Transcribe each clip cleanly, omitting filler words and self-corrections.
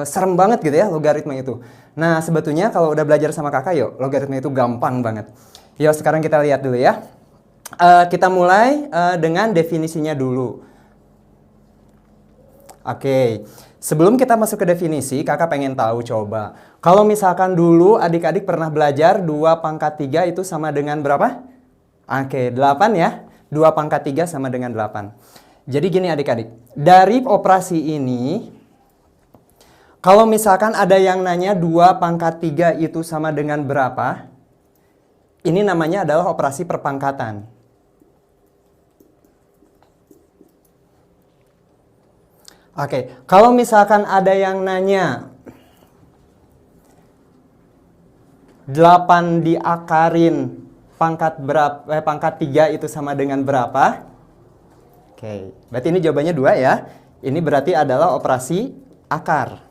serem banget gitu ya logaritma itu. Nah, sebetulnya kalau udah belajar sama kakak, yuk, logaritma itu gampang banget. Yuk, sekarang kita lihat dulu ya. Kita mulai dengan definisinya dulu. Oke, sebelum kita masuk ke definisi, kakak pengen tahu coba. Kalau misalkan dulu adik-adik pernah belajar 2 pangkat 3 itu sama dengan berapa? Oke, 8 ya. 2 pangkat 3 sama dengan 8. Jadi gini adik-adik, dari operasi ini, kalau misalkan ada yang nanya 2 pangkat 3 itu sama dengan berapa, ini namanya adalah operasi perpangkatan. Oke, kalau misalkan ada yang nanya 8 diakarin pangkat 3 itu sama dengan berapa? Oke, berarti ini jawabannya 2 ya. Ini berarti adalah operasi akar.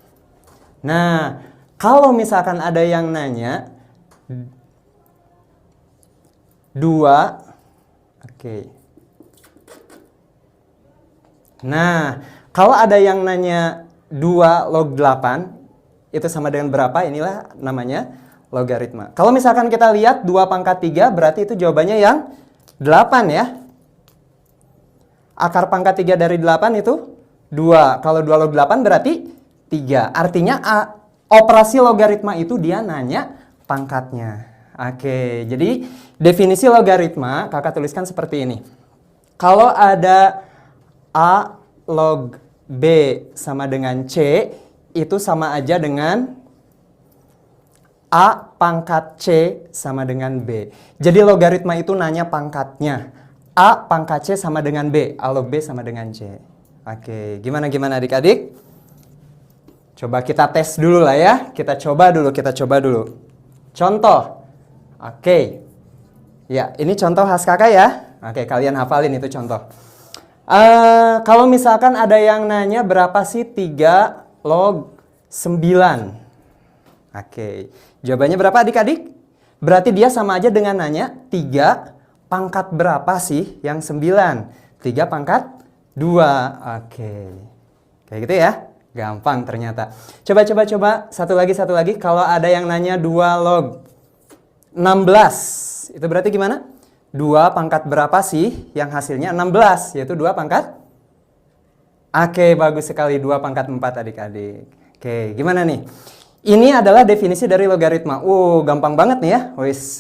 Nah, kalau misalkan ada yang nanya 2, oke. Nah, kalau ada yang nanya 2 log 8 itu sama dengan berapa? Inilah namanya logaritma. Kalau misalkan kita lihat 2 pangkat 3 berarti itu jawabannya yang 8 ya. Akar pangkat 3 dari 8 itu 2. Kalau 2 log 8 berarti 3. Artinya operasi logaritma itu dia nanya pangkatnya. Oke, jadi definisi logaritma kakak tuliskan seperti ini. Kalau ada A log B sama dengan C, itu sama aja dengan A pangkat C sama dengan B. Jadi logaritma itu nanya pangkatnya. A pangkat C sama dengan B, A log B sama dengan C. Oke, gimana adik-adik? Coba kita tes dulu lah ya. Kita coba dulu. Contoh. Oke. Ya, ini contoh khas kakak ya. Oke, kalian hafalin itu contoh. Kalau misalkan ada yang nanya berapa sih 3 log 9? Oke, jawabannya berapa adik-adik? Berarti dia sama aja dengan nanya 3 pangkat berapa sih yang 9? 3 pangkat 2. Oke. Kayak gitu ya. Gampang ternyata. Coba. Satu lagi. Kalau ada yang nanya 2 log 16. Itu berarti gimana? 2 pangkat berapa sih yang hasilnya 16? Yaitu 2 pangkat? Oke, bagus sekali. 2 pangkat 4 adik-adik. Oke, gimana nih? Ini adalah definisi dari logaritma. Gampang banget nih ya.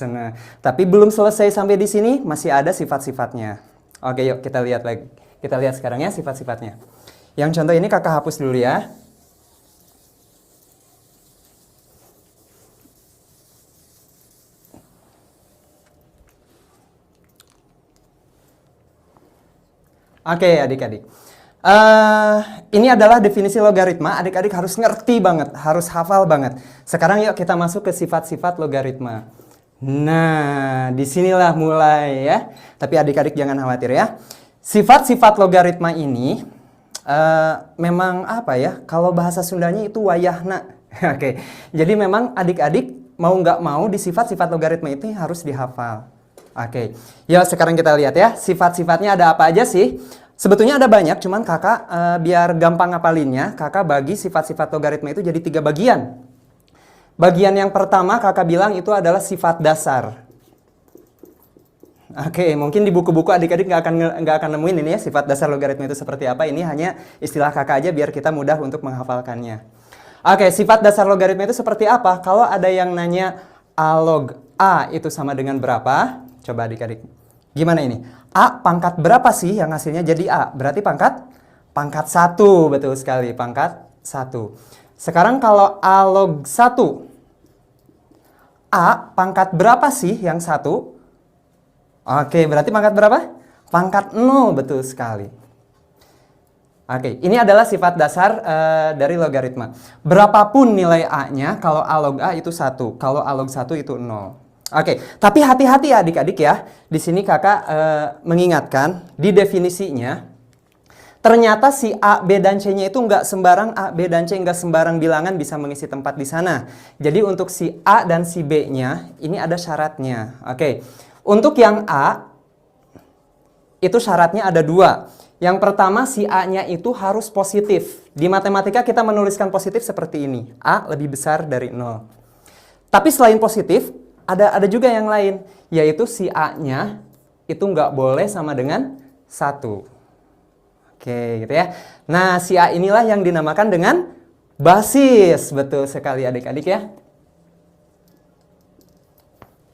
Nah. Tapi belum selesai sampai di sini. Masih ada sifat-sifatnya. Oke, yuk kita lihat lagi. Kita lihat sekarang ya sifat-sifatnya. Yang contoh ini kakak hapus dulu ya. Oke, adik-adik. Ini adalah definisi logaritma. Adik-adik harus ngerti banget, harus hafal banget. Sekarang yuk kita masuk ke sifat-sifat logaritma. Nah, disinilah mulai ya. Tapi adik-adik jangan khawatir ya. Sifat-sifat logaritma ini memang apa ya? Kalau bahasa Sundanya itu wayahna. Oke, jadi memang adik-adik mau nggak mau di sifat-sifat logaritma itu harus dihafal. Oke, yuk sekarang kita lihat ya. Sifat-sifatnya ada apa aja sih? Sebetulnya ada banyak, cuman kakak biar gampang ngapalinnya, kakak bagi sifat-sifat logaritma itu jadi 3 bagian. Bagian yang pertama kakak bilang itu adalah sifat dasar. Oke, mungkin di buku-buku adik-adik nggak akan nemuin ini ya sifat dasar logaritma itu seperti apa. Ini hanya istilah kakak aja biar kita mudah untuk menghafalkannya. Oke, sifat dasar logaritma itu seperti apa? Kalau ada yang nanya A log A itu sama dengan berapa? Coba adik-adik. Gimana ini? A pangkat berapa sih yang hasilnya jadi A? Berarti pangkat 1, betul sekali, pangkat 1. Sekarang kalau A log 1, A pangkat berapa sih yang 1? Oke, berarti pangkat berapa? Pangkat 0, betul sekali. Oke, ini adalah sifat dasar dari logaritma. Berapapun nilai A-nya, kalau A log A itu 1, kalau A log 1 itu 0. Oke, tapi hati-hati ya adik-adik ya. Di sini kakak mengingatkan, di definisinya, ternyata si A, B, dan C-nya itu nggak sembarang A, B, dan C, nggak sembarang bilangan bisa mengisi tempat di sana. Jadi untuk si A dan si B-nya, ini ada syaratnya. Oke, untuk yang A, itu syaratnya ada 2. Yang pertama, si A-nya itu harus positif. Di matematika kita menuliskan positif seperti ini. A lebih besar dari 0. Tapi selain positif, ada juga yang lain. Yaitu si A-nya itu nggak boleh sama dengan 1. Oke, gitu ya. Nah, si A inilah yang dinamakan dengan basis. Betul sekali adik-adik ya.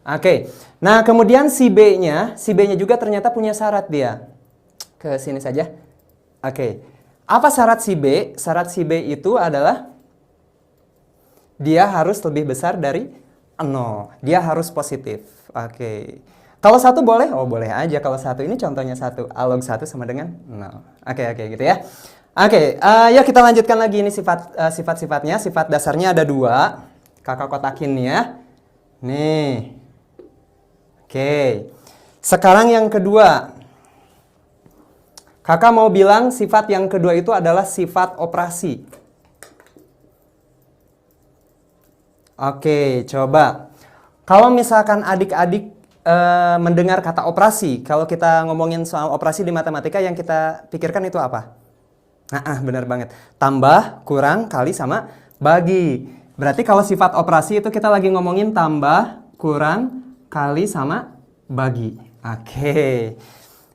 Oke, nah kemudian si B-nya juga ternyata punya syarat dia. Ke sini saja. Oke, apa syarat si B? Syarat si B itu adalah dia harus lebih besar dari 0. Dia harus positif. Oke, kalau 1 boleh? Oh boleh aja kalau 1. Ini contohnya 1. A log 1 sama dengan 0. Oke, gitu ya. Oke, yuk kita lanjutkan lagi ini sifat-sifatnya. Sifat dasarnya ada 2. Kakak kotakin nih ya. Nih. Oke, sekarang yang kedua. Kakak mau bilang sifat yang kedua itu adalah sifat operasi. Oke, coba. Kalau misalkan adik-adik mendengar kata operasi, kalau kita ngomongin soal operasi di matematika yang kita pikirkan itu apa? Nah, benar banget. Tambah, kurang, kali, sama bagi. Berarti kalau sifat operasi itu kita lagi ngomongin tambah, kurang, kali, sama bagi. Oke.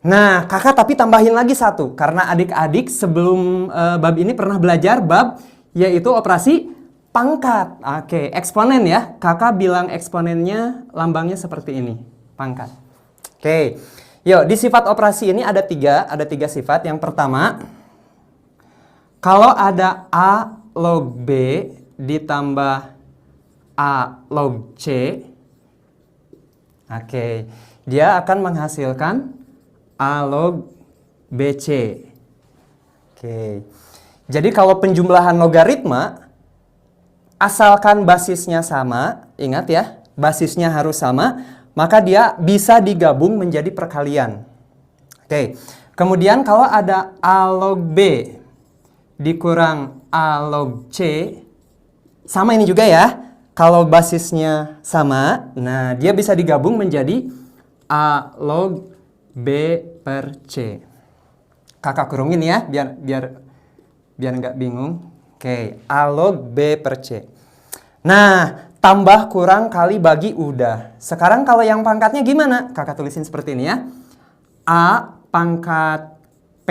Nah, kakak tapi tambahin lagi 1. Karena adik-adik sebelum bab ini pernah belajar bab yaitu operasi pangkat. Oke, eksponen ya. Kakak bilang eksponennya lambangnya seperti ini. Pangkat. Oke. Yuk, di sifat operasi ini ada 3 sifat. Yang pertama, kalau ada A log B ditambah A log C, oke, dia akan menghasilkan A log BC. Oke. Jadi kalau penjumlahan logaritma, asalkan basisnya sama, ingat ya, basisnya harus sama, maka dia bisa digabung menjadi perkalian. Oke. Kemudian kalau ada A log B dikurang A log C, sama ini juga ya. Kalau basisnya sama, nah dia bisa digabung menjadi A log B per C. Kakak kurungin ya, biar nggak bingung. Oke, A log B per C. Nah, tambah, kurang, kali, bagi udah. Sekarang kalau yang pangkatnya gimana? Kakak tulisin seperti ini ya. A pangkat P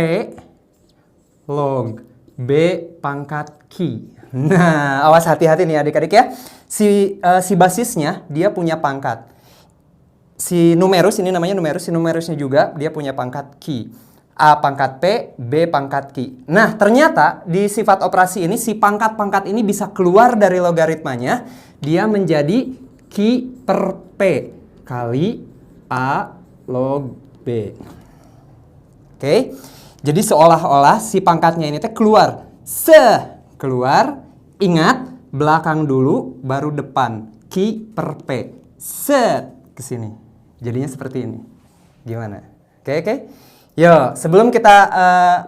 log B pangkat Q. Nah, awas hati-hati nih adik-adik ya. Si basisnya dia punya pangkat. Si numerus, ini namanya numerus, si numerusnya juga dia punya pangkat Q. A pangkat P, B pangkat Q. Nah, ternyata di sifat operasi ini si pangkat-pangkat ini bisa keluar dari logaritmanya. Dia menjadi Q per P kali A log B. Oke. Jadi seolah-olah si pangkatnya ini teh keluar. Keluar, ingat belakang dulu baru depan. Q per P. Ke sini. Jadinya seperti ini. Gimana? Oke. Yo, sebelum kita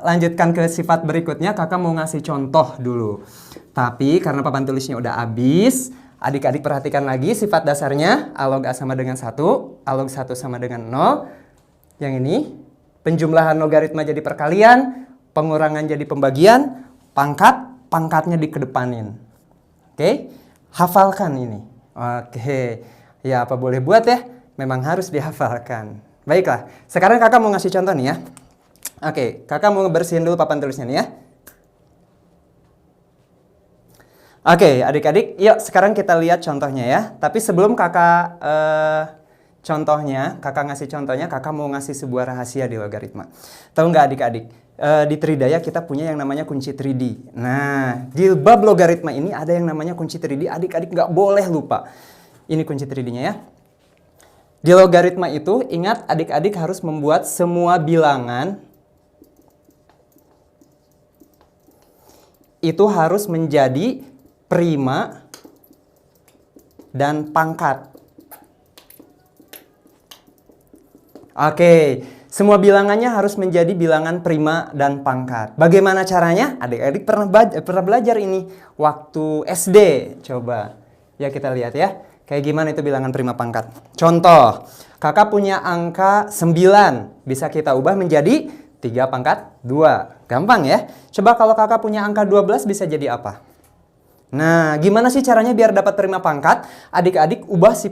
lanjutkan ke sifat berikutnya, kakak mau ngasih contoh dulu. Tapi karena papan tulisnya udah habis, adik-adik perhatikan lagi sifat dasarnya. A log A sama dengan 1, A log 1 sama dengan 0. Yang ini, penjumlahan logaritma jadi perkalian, pengurangan jadi pembagian, pangkatnya dikedepanin. Oke, hafalkan ini. Oke, ya apa boleh buat ya, memang harus dihafalkan. Baiklah, sekarang kakak mau ngasih contoh nih ya. Oke, kakak mau bersihin dulu papan tulisnya nih ya. Oke, adik-adik, yuk sekarang kita lihat contohnya ya. Tapi sebelum kakak kakak ngasih contohnya, kakak mau ngasih sebuah rahasia di logaritma. Tahu nggak adik-adik? Di Tridaya kita punya yang namanya kunci 3D. Nah, di bab logaritma ini ada yang namanya kunci 3D. Adik-adik nggak boleh lupa. Ini kunci 3D-nya ya. Di logaritma itu, ingat adik-adik harus membuat semua bilangan itu harus menjadi prima dan pangkat. Oke, semua bilangannya harus menjadi bilangan prima dan pangkat. Bagaimana caranya? Adik-adik pernah belajar ini waktu SD. Coba, ya kita lihat ya. Kayak gimana itu bilangan prima pangkat. Contoh, kakak punya angka 9. Bisa kita ubah menjadi 3 pangkat 2. Gampang ya. Coba kalau kakak punya angka 12 bisa jadi apa? Nah, gimana sih caranya biar dapat prima pangkat? Adik-adik ubah si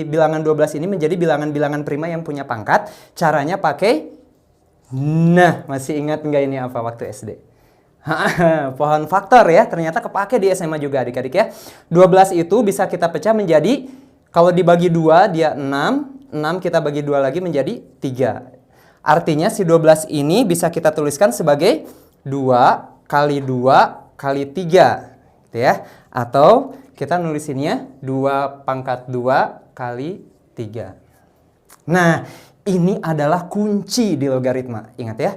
bilangan 12 ini menjadi bilangan-bilangan prima yang punya pangkat. Caranya pakai, nah, masih ingat nggak ini apa waktu SD? Pohon faktor ya, ternyata kepake di SMA juga adik-adik ya. 12 itu bisa kita pecah menjadi, kalau dibagi 2 dia 6, 6 kita bagi 2 lagi menjadi 3. Artinya si 12 ini bisa kita tuliskan sebagai 2 kali 2 kali 3. Gitu ya. Atau kita nulisinnya 2 pangkat 2 kali 3. Nah, ini adalah kunci di logaritma. Ingat ya.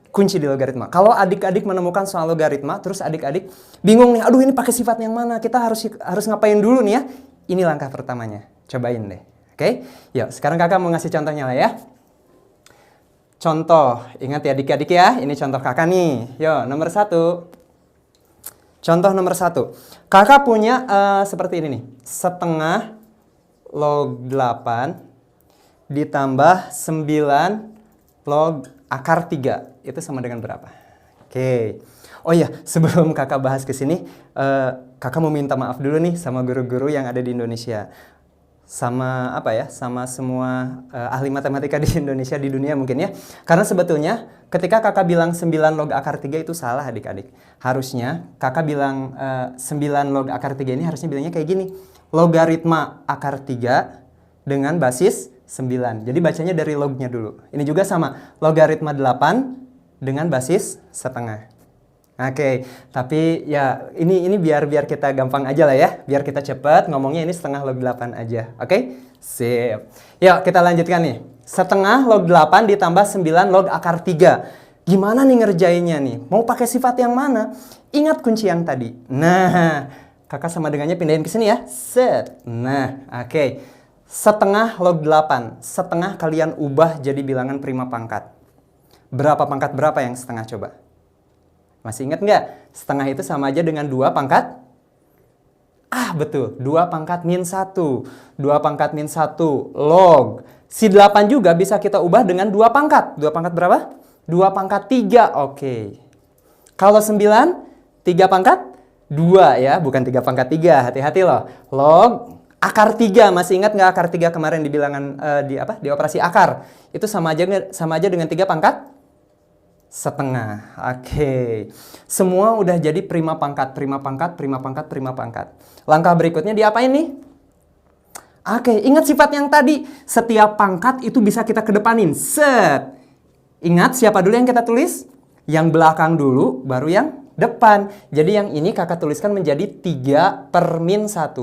Kunci di logaritma. Kalau adik-adik menemukan soal logaritma, terus adik-adik bingung nih, aduh ini pakai sifat yang mana? Kita harus ngapain dulu nih ya? Ini langkah pertamanya. Cobain deh. Oke? Yuk, sekarang kakak mau ngasih contohnya lah ya. Contoh, ingat ya adik-adik ya, ini contoh kakak nih. Yo, nomor 1. Contoh nomor 1. Kakak punya seperti ini nih. Setengah log 8 ditambah 9 log akar 3. Itu sama dengan berapa? Oke. Oh iya, sebelum kakak bahas ke sini, kakak mau minta maaf dulu nih sama guru-guru yang ada di Indonesia. Sama apa ya, sama semua ahli matematika di Indonesia, di dunia mungkin ya. Karena sebetulnya ketika kakak bilang 9 log akar 3 itu salah adik-adik. Harusnya kakak bilang 9 log akar 3 ini harusnya bilangnya kayak gini. Logaritma akar 3 dengan basis 9. Jadi bacanya dari lognya dulu. Ini juga sama, logaritma 8 dengan basis setengah. Oke, tapi ya ini biar kita gampang aja lah ya. Biar kita cepet ngomongnya ini setengah log 8 aja. Oke? Sip. Yuk kita lanjutkan nih. Setengah log 8 ditambah 9 log akar 3. Gimana nih ngerjainnya nih? Mau pakai sifat yang mana? Ingat kunci yang tadi. Nah, kakak sama dengannya pindahin ke sini ya. Set. Nah, oke. Setengah log 8. Setengah kalian ubah jadi bilangan prima pangkat. Berapa pangkat berapa yang setengah coba? Masih ingat nggak? Setengah itu sama aja dengan 2 pangkat? Ah, betul. 2 pangkat min 1. 2 pangkat min 1 log. Si 8 juga bisa kita ubah dengan 2 pangkat. 2 pangkat berapa? 2 pangkat 3. Oke. Kalau 9, 3 pangkat 2 ya. Bukan 3 pangkat 3. Hati-hati loh. Log akar 3. Masih ingat nggak akar 3 kemarin di bilangan di operasi akar? Itu sama aja dengan 3 pangkat setengah. Oke. Semua udah jadi prima pangkat, prima pangkat, prima pangkat, prima pangkat. Langkah berikutnya diapain nih? Oke, ingat sifat yang tadi. Setiap pangkat itu bisa kita kedepanin. Set. Ingat siapa dulu yang kita tulis? Yang belakang dulu, baru yang depan. Jadi yang ini kakak tuliskan menjadi 3 per min 1.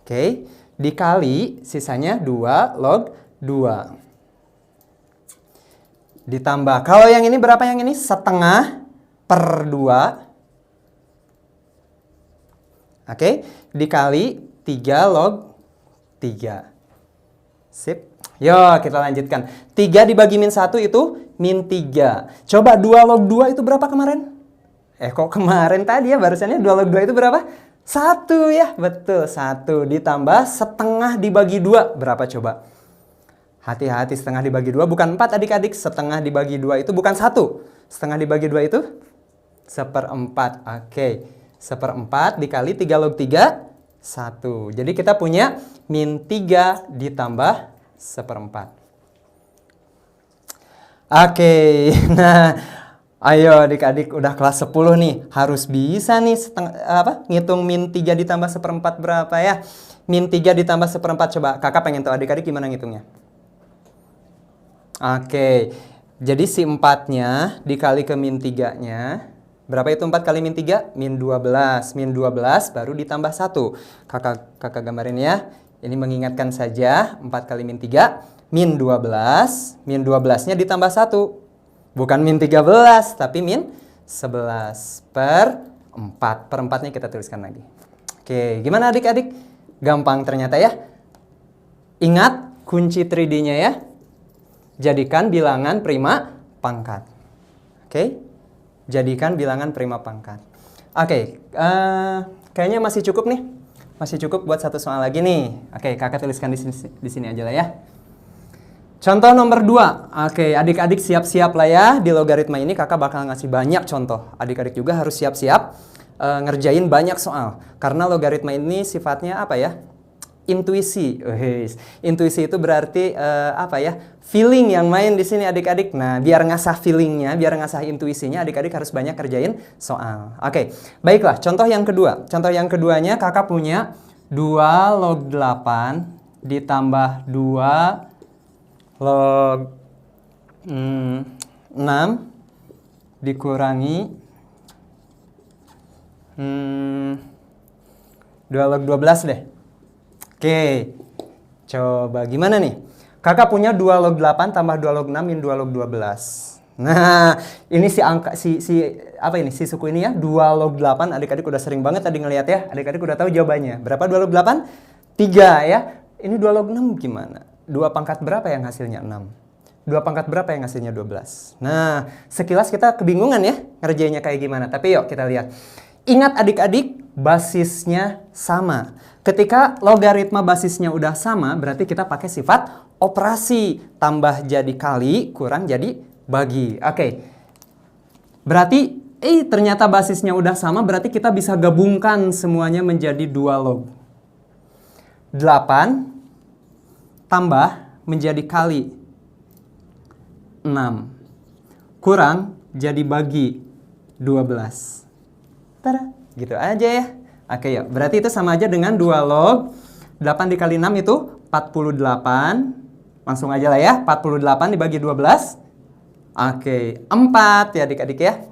Oke. Dikali sisanya 2 log 2. Ditambah, kalau yang ini berapa yang ini? Setengah per 2. Oke, dikali 3 log 3. Sip. Yuk, kita lanjutkan. 3 dibagi min 1 itu min 3. Coba 2 log 2 itu berapa kemarin? Kok kemarin tadi ya, barusannya 2 log 2 itu berapa? 1 ya, betul. 1 ditambah setengah dibagi 2. Berapa coba? Hati-hati, setengah dibagi 2 bukan 4 adik-adik. Setengah dibagi 2 itu bukan 1. Setengah dibagi 2 itu 1/4. Oke. 1/4 dikali 3 log 3, 1. Jadi kita punya min 3 ditambah 1/4. Oke. Nah, ayo adik-adik udah kelas 10 nih. Harus bisa nih ngitung min 3 ditambah 1/4 berapa ya? Min 3 ditambah 1/4. Coba kakak pengen tahu adik-adik gimana ngitungnya. Oke, jadi si 4-nya dikali ke min 3-nya. Berapa itu 4 kali min 3? Min 12. Min 12 baru ditambah 1. Kakak gambarin ya. Ini mengingatkan saja 4 kali min 3. Min 12. Min 12-nya ditambah 1. Bukan min 13, tapi min 11 per 4. Per 4-nya kita tuliskan lagi. Oke, gimana adik-adik? Gampang ternyata ya. Ingat kunci 3D-nya ya. Jadikan bilangan prima pangkat. Oke? Jadikan bilangan prima pangkat. Oke, kayaknya masih cukup nih. Masih cukup buat satu soal lagi nih. Oke, kakak tuliskan di sini aja lah ya. Contoh nomor 2. Oke, adik-adik siap-siap lah ya. Di logaritma ini kakak bakal ngasih banyak contoh. Adik-adik juga harus siap-siap ngerjain banyak soal. Karena logaritma ini sifatnya apa ya? Intuisi. Intuisi itu berarti apa ya? Feeling yang main di sini adik-adik. Nah, biar ngasah feelingnya, biar ngasah intuisinya, adik-adik harus banyak kerjain soal. Oke, baiklah. Contoh yang kedua. Contoh yang keduanya kakak punya 2 log 8 ditambah 2 log 6 dikurangi 2 log 12 deh. Oke, coba gimana nih? Kakak punya 2 log 8 tambah 2 log 6 min 2 log 12. Nah, ini si angka si suku ini ya, 2 log 8. Adik-adik udah sering banget tadi ngeliat ya. Adik-adik udah tahu jawabannya. Berapa 2 log 8? 3 ya. Ini 2 log 6 gimana? 2 pangkat berapa yang hasilnya 6? 2 pangkat berapa yang hasilnya 12? Nah, sekilas kita kebingungan ya ngerjainnya kayak gimana. Tapi yuk kita lihat. Ingat adik-adik, basisnya sama. Ketika logaritma basisnya udah sama, berarti kita pakai sifat operasi. Tambah jadi kali, kurang jadi bagi. Oke. Berarti, ternyata basisnya udah sama, berarti kita bisa gabungkan semuanya menjadi 2 log 8 tambah menjadi kali 6 kurang jadi bagi 12. Tada, gitu aja ya. Oke yuk, berarti itu sama aja dengan 2 log 8 dikali 6 itu 48. Langsung aja lah ya, 48 dibagi 12. Oke, 4 ya adik-adik ya.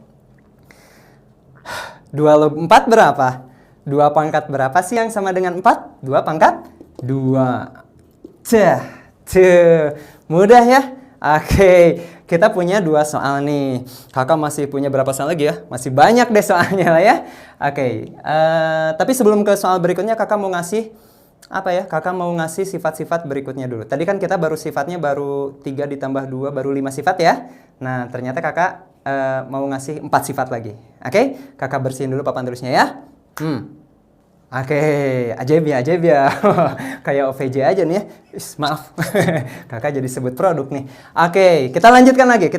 2 log 4 berapa? 2 pangkat berapa sih yang sama dengan 4? 2 pangkat 2. Mudah ya. Oke, kita punya 2 soal nih. Kakak masih punya berapa soal lagi ya? Masih banyak deh soalnya lah ya. Oke, tapi sebelum ke soal berikutnya kakak mau ngasih apa ya? Kakak mau ngasih sifat-sifat berikutnya dulu. Tadi kan kita baru sifatnya baru 3 ditambah 2 baru 5 sifat ya. Nah, ternyata kakak mau ngasih 4 sifat lagi. Oke, kakak bersihin dulu papan tulisnya ya. Oke, ajaib ya. Kayak OVJ aja nih ya. Maaf, kakak jadi sebut produk nih. Oke, kita lanjutkan lagi.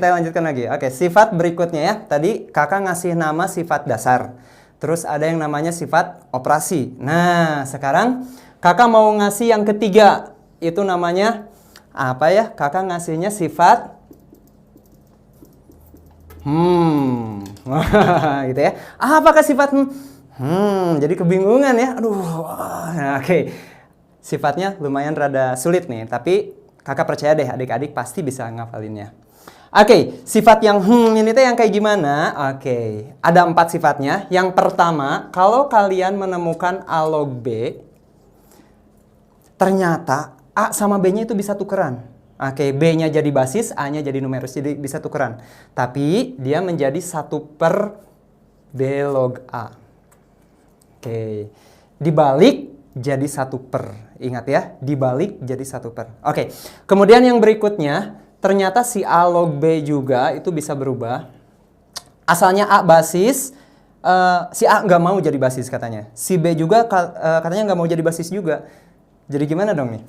Oke, sifat berikutnya ya. Tadi kakak ngasih nama sifat dasar. Terus ada yang namanya sifat operasi. Nah, sekarang kakak mau ngasih yang ketiga. Itu namanya apa ya? Kakak ngasihnya sifat gitu ya. Apakah sifat jadi kebingungan ya. Aduh. Oke. Sifatnya lumayan rada sulit nih, tapi kakak percaya deh adik-adik pasti bisa ngafalinnya. Oke, sifat yang ini tuh yang kayak gimana? Oke, ada 4 sifatnya. Yang pertama, kalau kalian menemukan A log B, ternyata A sama B-nya itu bisa tukeran. Oke, B-nya jadi basis, A-nya jadi numerus, jadi bisa tukeran. Tapi dia menjadi 1/B log A. Oke, dibalik jadi 1/. Ingat ya, dibalik jadi 1/. Oke, kemudian yang berikutnya, ternyata si A log B juga itu bisa berubah. Asalnya A basis, si A nggak mau jadi basis katanya. Si B juga katanya nggak mau jadi basis juga. Jadi gimana dong nih?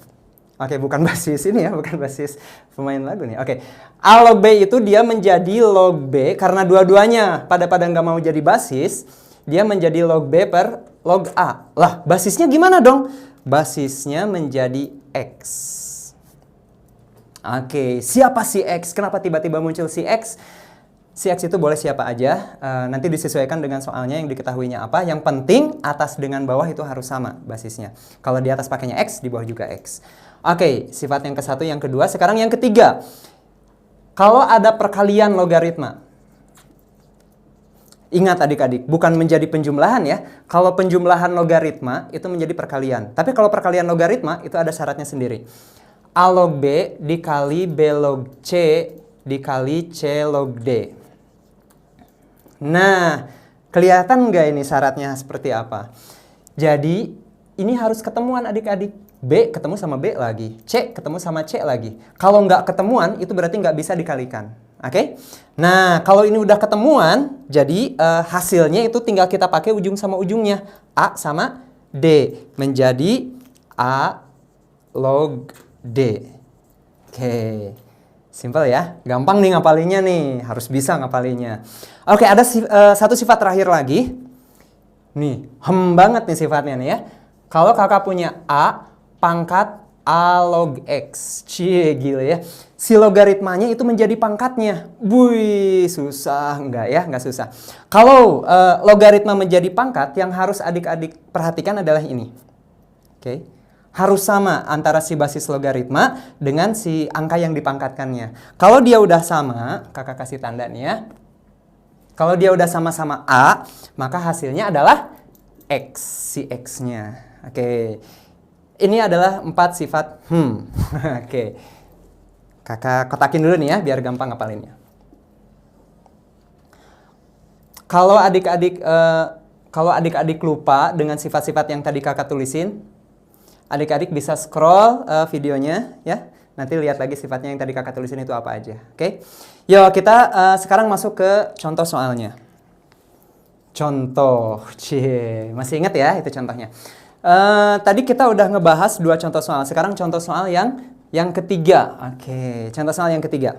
Oke, bukan basis ini ya, bukan basis pemain lagu nih. Oke, A log B itu dia menjadi log B karena dua-duanya pada nggak mau jadi basis. Dia menjadi log B per log A. Lah, basisnya gimana dong? Basisnya menjadi X. Oke, siapa si X? Kenapa tiba-tiba muncul si X? Si X itu boleh siapa aja, nanti disesuaikan dengan soalnya yang diketahuinya apa. Yang penting atas dengan bawah itu harus sama basisnya. Kalau di atas pakainya X, di bawah juga X. Oke, sifat yang ke-1, yang kedua. Sekarang yang ketiga. Kalau ada perkalian logaritma. Ingat adik-adik, bukan menjadi penjumlahan ya. Kalau penjumlahan logaritma itu menjadi perkalian. Tapi kalau perkalian logaritma itu ada syaratnya sendiri. A log B dikali B log C dikali C log D. Nah, kelihatan nggak ini syaratnya seperti apa? Jadi, ini harus ketemuan adik-adik. B ketemu sama B lagi. C ketemu sama C lagi. Kalau nggak ketemuan, itu berarti nggak bisa dikalikan. Oke? Nah, kalau ini udah ketemuan, jadi hasilnya itu tinggal kita pakai ujung sama ujungnya. A sama D. Menjadi A log D. Oke. Simple ya. Gampang nih ngapalinnya nih. Harus bisa ngapalinnya. Oke, ada satu sifat terakhir lagi. Nih, banget nih sifatnya nih ya. Kalau kakak punya A pangkat A log X. Cie, gila ya. Si logaritmanya itu menjadi pangkatnya. Wih, susah. Enggak ya, enggak susah. Kalau logaritma menjadi pangkat, yang harus adik-adik perhatikan adalah ini. Oke. Harus sama antara si basis logaritma dengan si angka yang dipangkatkannya. Kalau dia udah sama, kakak kasih tanda nih ya. Kalau dia udah sama-sama A, maka hasilnya adalah X, si X-nya. Oke. Ini adalah 4 sifat Oke. Kakak kotakin dulu nih ya, biar gampang ngapalinnya. Kalau adik-adik lupa dengan sifat-sifat yang tadi kakak tulisin, adik-adik bisa scroll videonya ya. Nanti lihat lagi sifatnya yang tadi kakak tulisin itu apa aja. Oke. Yuk kita sekarang masuk ke contoh soalnya. Contoh. Masih ingat ya itu contohnya. Tadi kita udah ngebahas 2 contoh soal. Sekarang contoh soal yang ketiga. Oke. Contoh soal yang ketiga.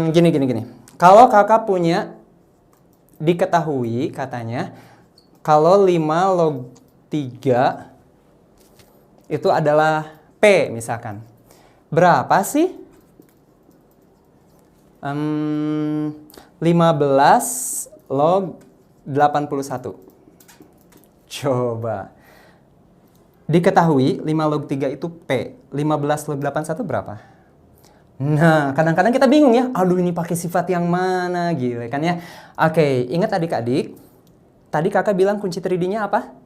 Gini. Kalau kakak punya diketahui katanya kalau 5 log 3 itu adalah P misalkan. Berapa sih? 15 log 81. Coba. Diketahui 5 log 3 itu P. 15 log 81 berapa? Nah, kadang-kadang kita bingung ya. Aduh, ini pakai sifat yang mana gitu kan ya. Oke, ingat adik-adik. Tadi kakak bilang kunci 3D-nya apa?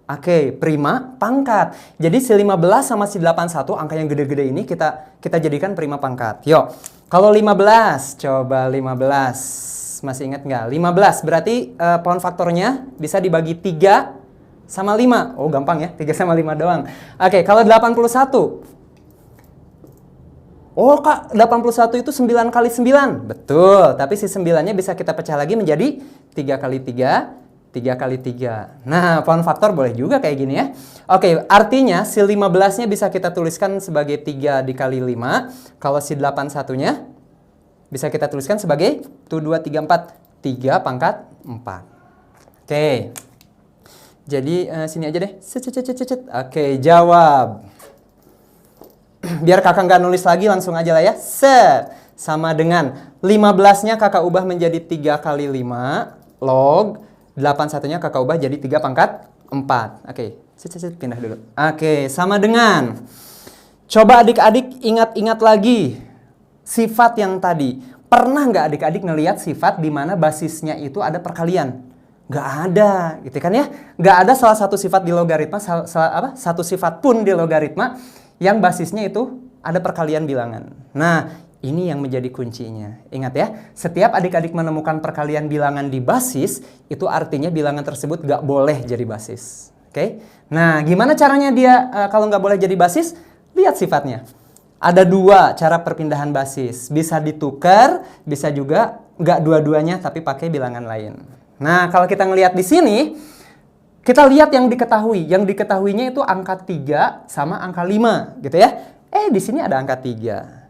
Oke, prima pangkat. Jadi si 15 sama si 81, angka yang gede-gede ini kita jadikan prima pangkat. Yuk, kalau 15, coba 15. Masih ingat nggak? 15, berarti pohon faktornya bisa dibagi 3 sama 5. Oh, gampang ya, 3 sama 5 doang. Oke, kalau 81. Oh, Kak, 81 itu 9 kali 9. Betul, tapi si 9-nya bisa kita pecah lagi menjadi 3 kali 3. 3 kali 3. Nah, pohon faktor boleh juga kayak gini ya. Oke, artinya si 15-nya bisa kita tuliskan sebagai 3 dikali 5. Kalau si 81-nya bisa kita tuliskan sebagai 1, 2, 3, 4. 3 pangkat 4. Oke. Jadi sini aja deh. Oke, jawab. Biar kakak nggak nulis lagi, langsung aja lah ya. Sama dengan 15-nya kakak ubah menjadi 3 kali 5 log 81-nya kakak ubah jadi 3 pangkat 4. Oke, pindah dulu. Oke, sama dengan. Coba adik-adik ingat-ingat lagi sifat yang tadi. Pernah nggak adik-adik ngelihat sifat di mana basisnya itu ada perkalian? Nggak ada, gitu kan ya? Nggak ada salah satu sifat di logaritma, satu sifat pun di logaritma yang basisnya itu ada perkalian bilangan. Nah, ini yang menjadi kuncinya. Ingat ya, setiap adik-adik menemukan perkalian bilangan di basis, itu artinya bilangan tersebut nggak boleh jadi basis. Oke? Nah, gimana caranya dia kalau nggak boleh jadi basis? Lihat sifatnya. Ada 2 cara perpindahan basis. Bisa ditukar, bisa juga nggak dua-duanya tapi pakai bilangan lain. Nah, kalau kita ngelihat di sini, kita lihat yang diketahui. Yang diketahuinya itu angka 3 sama angka 5, gitu ya. Di sini ada angka 3.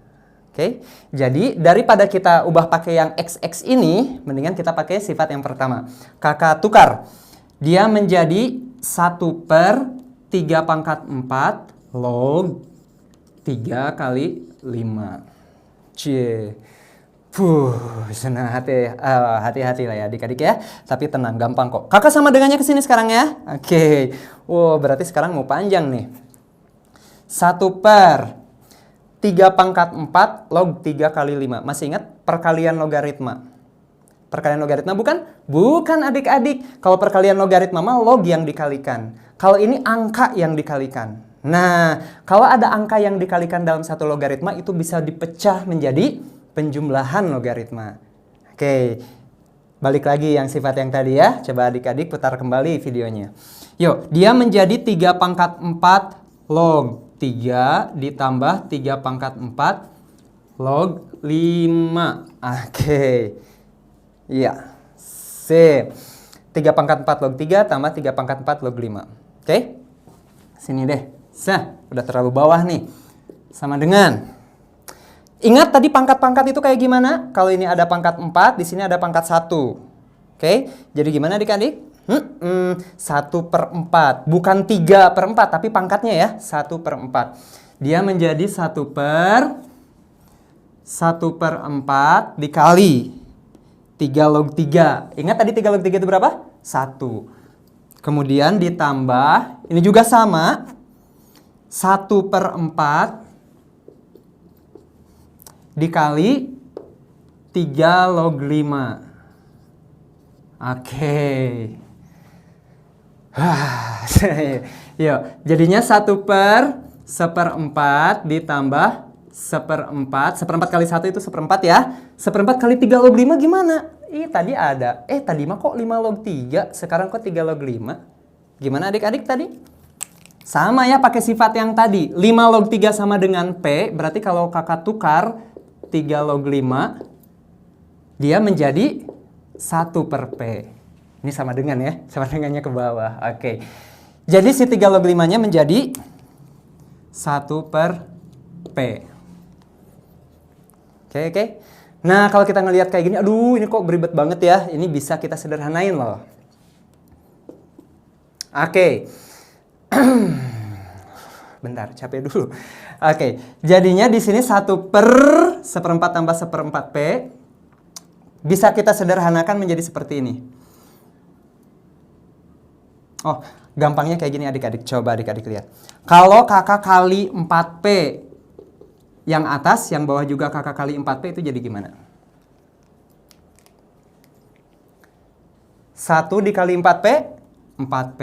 Oke, jadi daripada kita ubah pakai yang XX ini, mendingan kita pakai sifat yang pertama. Kakak tukar. Dia menjadi 1 per 3 pangkat 4 log 3 kali 5. Cie. Senang hati-hati lah ya adik-adik ya. Tapi tenang, gampang kok. Kakak sama dengannya ke sini sekarang ya. Oke. Berarti sekarang mau panjang nih. 1 per 3 pangkat 4 log 3 kali 5. Masih ingat perkalian logaritma? Perkalian logaritma bukan? Bukan adik-adik. Kalau perkalian logaritma mah log yang dikalikan. Kalau ini angka yang dikalikan. Nah, kalau ada angka yang dikalikan dalam satu logaritma itu bisa dipecah menjadi penjumlahan logaritma. Oke, balik lagi yang sifat yang tadi ya. Coba adik-adik putar kembali videonya. Yuk, dia menjadi 3 pangkat 4 log 3 ditambah 3 pangkat 4 log 5. Oke. Iya. C. 3 pangkat 4 log 3 tambah 3 pangkat 4 log 5. Oke. Sini deh. Udah terlalu bawah nih. sama dengan. Ingat tadi pangkat-pangkat itu kayak gimana? Kalau ini ada pangkat 4, di sini ada pangkat 1. Oke, jadi gimana adik-adik? 1/4. Bukan 3/4, tapi pangkatnya ya, 1/4. Dia menjadi 1/4 dikali 3 log 3. Ingat tadi 3 log 3 itu berapa? 1. Kemudian ditambah, ini juga sama, 1/4 dikali 3 log 5. Oke. Yuk, jadinya 1/1/4 ditambah 1/4. 1/4 kali 1 itu 1/4 ya. 1/4 kali 3 log 5 gimana? Tadi ada. Tadi mah kok 5 log 3? Sekarang kok 3 log 5? Gimana adik-adik tadi? Sama ya pakai sifat yang tadi. 5 log 3 sama dengan P. Berarti kalau kakak tukar 3 log 5, dia menjadi 1/P. Ini sama dengan ya. Sama dengannya ke bawah. Oke. Jadi si 3 log 5-nya menjadi 1/P. Oke. Nah, kalau kita ngelihat kayak gini, aduh ini kok beribet banget ya. Ini bisa kita sederhanain loh. Oke. Bentar, capek dulu. Oke, jadinya di sini 1/1/4 tambah 1/4P. Bisa kita sederhanakan menjadi seperti ini. Oh, gampangnya kayak gini adik-adik. Coba adik-adik lihat. Kalau kakak kali 4P, yang atas, yang bawah juga kakak kali 4P itu jadi gimana? 1 dikali 4P, 4P.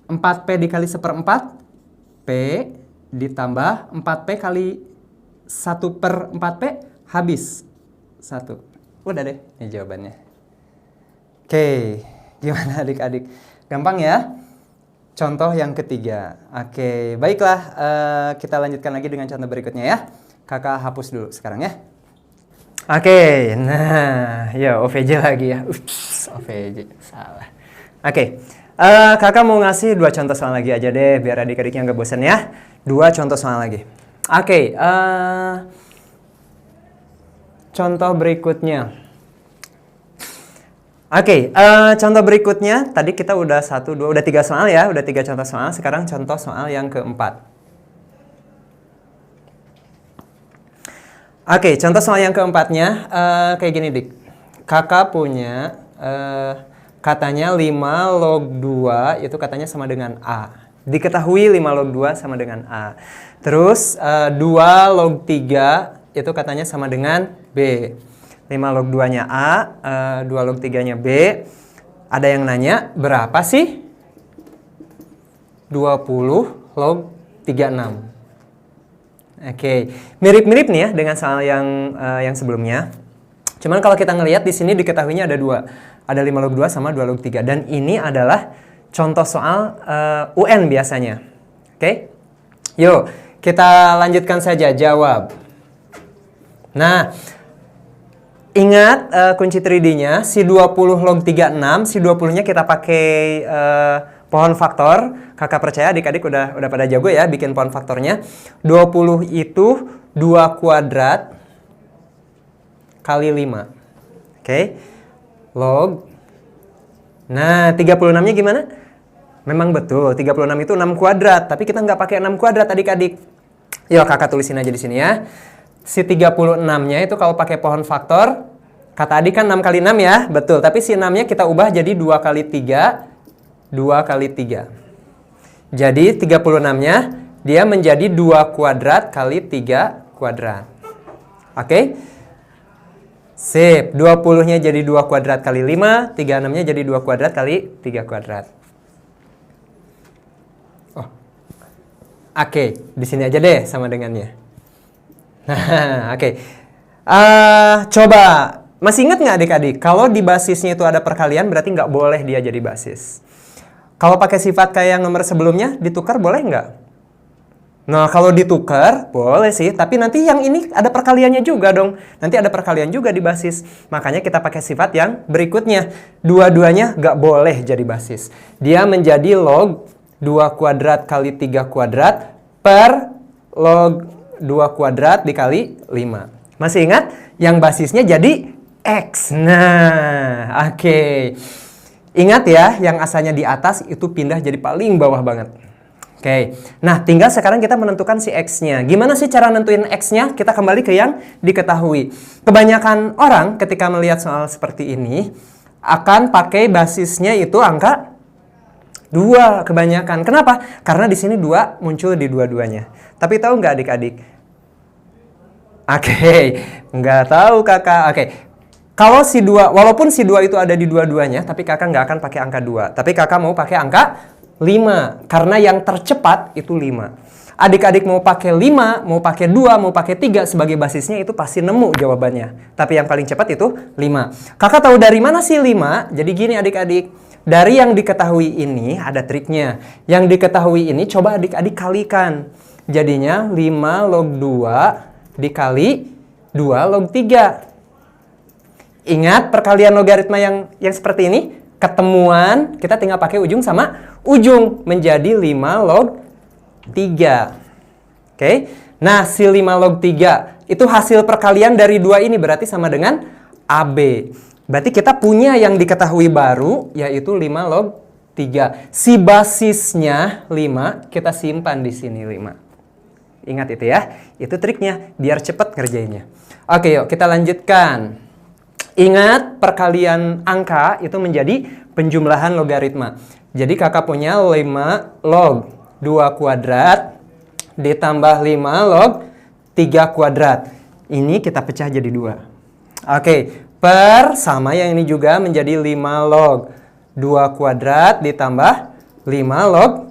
4P dikali 1/4, P. Ditambah 4P kali 1/4P, habis 1. Udah deh, ini jawabannya. Oke, gimana adik-adik? Gampang ya? Contoh yang ketiga. Oke, baiklah. Kita lanjutkan lagi dengan contoh berikutnya ya. Kakak hapus dulu sekarang ya. Oke, nah, ya OVJ lagi ya. Ups, OVJ, salah. Oke, kakak mau ngasih 2 contoh soal lagi aja deh, biar adik-adiknya nggak bosan ya. 2 contoh soal lagi. Oke, contoh berikutnya. Oke, contoh berikutnya, tadi kita udah 1, 2, udah 3 soal ya, udah 3 contoh soal. Sekarang contoh soal yang keempat. Oke, contoh soal yang keempatnya, kayak gini dik. Kakak punya, katanya 5 log 2 itu katanya sama dengan A. Diketahui 5 log 2 sama dengan A. Terus 2 log 3 itu katanya sama dengan B. 5 log 2-nya A, 2 log 3-nya B. Ada yang nanya, berapa sih 20 log 36? Oke, mirip-mirip nih ya dengan soal yang sebelumnya. Cuman kalau kita ngelihat di sini diketahuinya ada 2. Ada 5 log 2 sama 2 log 3. Dan ini adalah contoh soal UN biasanya. Oke? Yuk, kita lanjutkan saja jawab. Nah, ingat kunci 3D-nya, si 20 log 36, si 20-nya kita pakai pohon faktor. Kakak percaya adik-adik udah pada jago ya bikin pohon faktornya. 20 itu 2 kuadrat kali 5. Oke. Log. Nah, 36-nya gimana? Memang betul, 36 itu 6 kuadrat. Tapi kita nggak pakai 6 kuadrat adik-adik. Yuk kakak tulisin aja di sini ya. Si 36-nya itu kalau pakai pohon faktor, kata adik kan 6 kali 6 ya, betul. Tapi si 6-nya kita ubah jadi 2 kali 3, 2 kali 3. Jadi 36-nya dia menjadi 2 kuadrat kali 3 kuadrat. Oke? Sip, 20-nya jadi 2 kuadrat kali 5, 36-nya jadi 2 kuadrat kali 3 kuadrat. Oh. Oke, di sini aja deh sama dengannya. Nah, oke. Coba, masih ingat nggak adik-adik? Kalau di basisnya itu ada perkalian, berarti nggak boleh dia jadi basis. Kalau pakai sifat kayak yang nomor sebelumnya, ditukar boleh nggak? Nah, kalau ditukar, boleh sih. Tapi nanti yang ini ada perkaliannya juga dong. Nanti ada perkalian juga di basis. Makanya kita pakai sifat yang berikutnya. Dua-duanya nggak boleh jadi basis. Dia menjadi log 2 kuadrat kali 3 kuadrat per log 2 kuadrat dikali 5. Masih ingat? Yang basisnya jadi X. Nah, oke. Ingat ya, yang asalnya di atas itu pindah jadi paling bawah banget. Oke, nah tinggal sekarang kita menentukan si X-nya. Gimana sih cara nentuin X-nya? Kita kembali ke yang diketahui. Kebanyakan orang ketika melihat soal seperti ini akan pakai basisnya itu angka 2 kebanyakan. Kenapa? Karena di sini 2 muncul di dua-duanya. Tapi tahu nggak adik-adik? Oke, nggak tahu kakak. Oke, kalau si 2, walaupun si 2 itu ada di dua-duanya, tapi kakak nggak akan pakai angka 2. Tapi kakak mau pakai angka 5, karena yang tercepat itu 5. Adik-adik mau pakai 5, mau pakai 2, mau pakai 3 sebagai basisnya itu pasti nemu jawabannya. Tapi yang paling cepat itu 5. Kakak tahu dari mana sih 5? Jadi gini adik-adik, dari yang diketahui ini ada triknya. Yang diketahui ini coba adik-adik kalikan. Jadinya 5 log 2 dikali 2 log 3. Ingat perkalian logaritma yang seperti ini? Ketemuan, kita tinggal pakai ujung sama ujung. Menjadi 5 log 3. Oke. Nah, si 5 log 3 itu hasil perkalian dari 2 ini berarti sama dengan AB. Berarti kita punya yang diketahui baru, yaitu 5 log 3. Si basisnya 5, kita simpan di sini 5. Ingat itu ya. Itu triknya, biar cepat ngerjainnya. Oke, yuk kita lanjutkan. Ingat, perkalian angka itu menjadi penjumlahan logaritma. Jadi kakak punya 5 log 2 kuadrat ditambah 5 log 3 kuadrat. Ini kita pecah jadi 2. Oke, per sama yang ini juga menjadi 5 log 2 kuadrat ditambah 5 log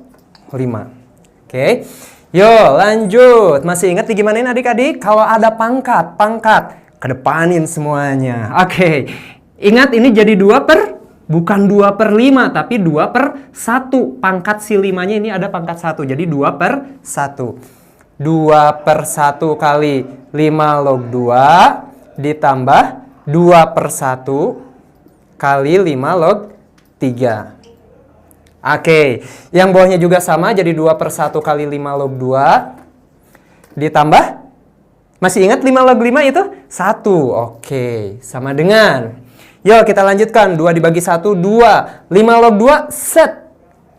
5. Oke, yuk lanjut. Masih ingat gimana ini adik-adik? Kalau ada pangkat. Kedepanin semuanya. Oke. Ingat ini jadi 2 per, bukan 2 per 5, tapi 2 per 1. Pangkat si 5-nya ini ada pangkat 1. Jadi 2 per 1. 2 per 1 kali 5 log 2 ditambah 2 per 1 kali 5 log 3. Oke. Yang bawahnya juga sama, jadi 2 per 1 kali 5 log 2 ditambah, masih ingat 5 log 5 itu? 1. Oke, sama dengan. Yuk kita lanjutkan. 2 dibagi 1, 2. 5 log 2, set.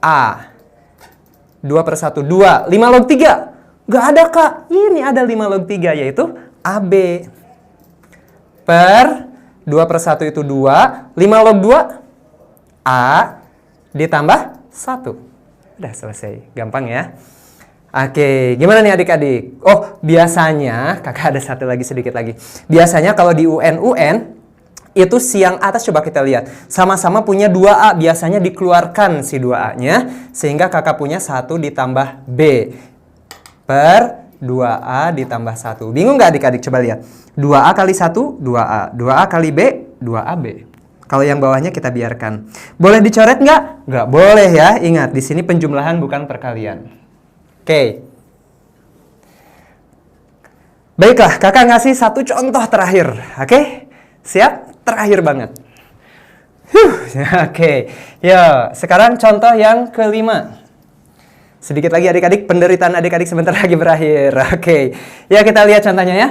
A. 2 per 1, 2. 5 log 3. Gak ada kak. Ini ada 5 log 3 yaitu AB. Per 2 per 1 itu 2. 5 log 2, A. Ditambah 1. Udah selesai. Gampang ya. Oke, gimana nih adik-adik? Oh, biasanya, kakak ada satu lagi sedikit lagi. Biasanya kalau di UN itu siang atas coba kita lihat. Sama-sama punya 2A, biasanya dikeluarkan si 2A-nya. Sehingga kakak punya 1 ditambah B. Per 2A ditambah 1. Bingung nggak adik-adik? Coba lihat. 2A kali 1, 2A. 2A kali B, 2AB. Kalau yang bawahnya kita biarkan. Boleh dicoret nggak? Nggak boleh ya. Ingat, di sini penjumlahan bukan perkalian. Oke. Baiklah, kakak ngasih satu contoh terakhir. Oke? Siap? Terakhir banget. Oke. Yo, sekarang contoh yang kelima. Sedikit lagi adik-adik, penderitaan adik-adik sebentar lagi berakhir. Oke. Ya, kita lihat contohnya ya.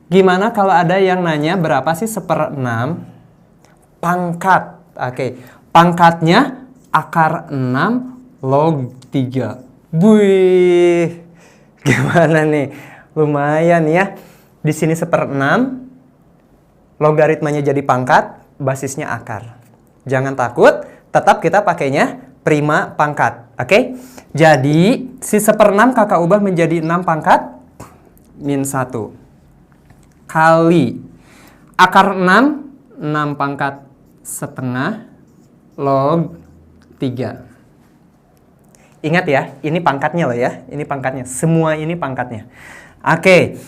Gimana kalau ada yang nanya berapa sih 1/6 pangkat? Oke. Pangkatnya akar 6 log 3. Wih, gimana nih? Lumayan ya. Di sini 1/6, logaritmanya jadi pangkat, basisnya akar. Jangan takut, tetap kita pakainya prima pangkat. Oke? Jadi, si 1/6 kakak ubah menjadi 6 pangkat min 1. Kali akar 6, 6 pangkat setengah log 3. Ingat ya, ini pangkatnya loh ya. Ini pangkatnya. Semua ini pangkatnya. Oke.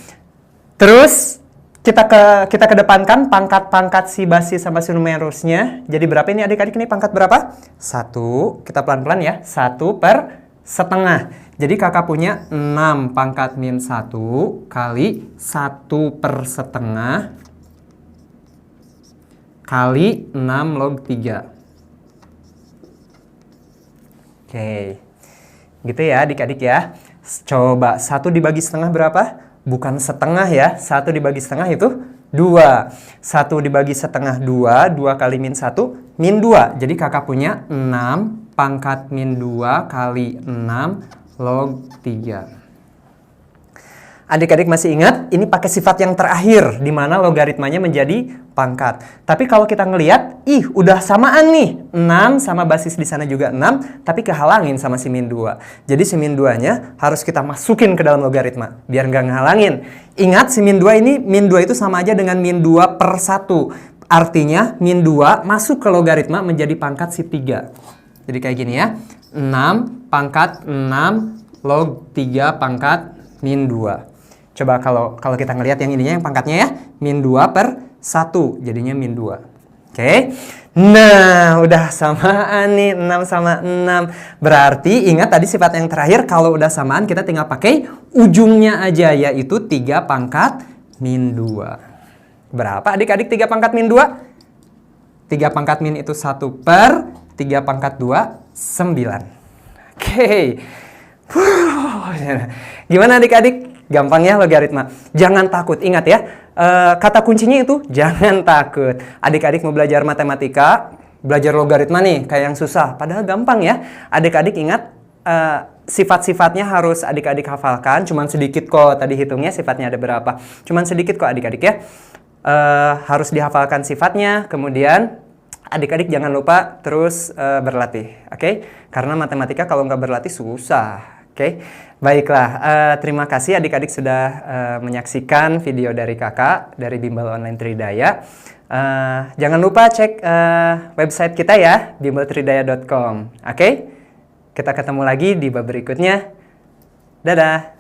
Terus kita kedepankan pangkat-pangkat si basis sama si numerusnya. Jadi berapa ini adik-adik? Ini pangkat berapa? 1. Kita pelan-pelan ya. 1 per setengah. Jadi kakak punya 6 pangkat min 1 kali 1 per setengah kali 6 log 3. Oke. Gitu ya adik-adik ya. Coba 1 dibagi setengah berapa? Bukan setengah ya. 1 dibagi setengah itu 2. 1 dibagi setengah 2. 2 kali min 1, min 2. Jadi kakak punya 6 pangkat min 2 kali 6 log 3. Adik-adik masih ingat? Ini pakai sifat yang terakhir, di mana logaritmanya menjadi pangkat. Tapi kalau kita ngelihat, udah samaan nih. 6 sama basis di sana juga 6, tapi kehalangin sama si min 2. Jadi si min 2-nya harus kita masukin ke dalam logaritma, biar nggak ngehalangin. Ingat, si min 2 ini, min 2 itu sama aja dengan min 2 per 1. Artinya, min 2 masuk ke logaritma menjadi pangkat si 3. Jadi kayak gini ya. 6 pangkat 6 log 3 pangkat min 2. Coba kalau kita ngelihat yang ininya, yang pangkatnya ya, min 2 per 1, jadinya min 2. Oke. Nah, udah samaan nih, 6 sama 6. Berarti ingat tadi sifat yang terakhir, kalau udah samaan kita tinggal pakai ujungnya aja, yaitu 3 pangkat min 2. Berapa adik-adik 3 pangkat min 2? 3 pangkat min itu 1 per 3 pangkat 2, 9. Oke. Gimana adik-adik? Gampang ya logaritma. Jangan takut, ingat ya. Kata kuncinya itu jangan takut. Adik-adik mau belajar matematika, belajar logaritma nih, kayak yang susah. Padahal gampang ya. Adik-adik ingat, sifat-sifatnya harus adik-adik hafalkan. Cuman sedikit kok, tadi hitungnya sifatnya ada berapa. Cuman sedikit kok adik-adik ya. Harus dihafalkan sifatnya, kemudian adik-adik jangan lupa terus berlatih. Oke? Karena matematika kalau nggak berlatih susah. Oke, baiklah. Terima kasih adik-adik sudah menyaksikan video dari kakak dari Bimbel Online Tridaya. Jangan lupa cek website kita ya, bimbeltridaya.com. Oke, kita ketemu lagi di bab berikutnya. Dadah.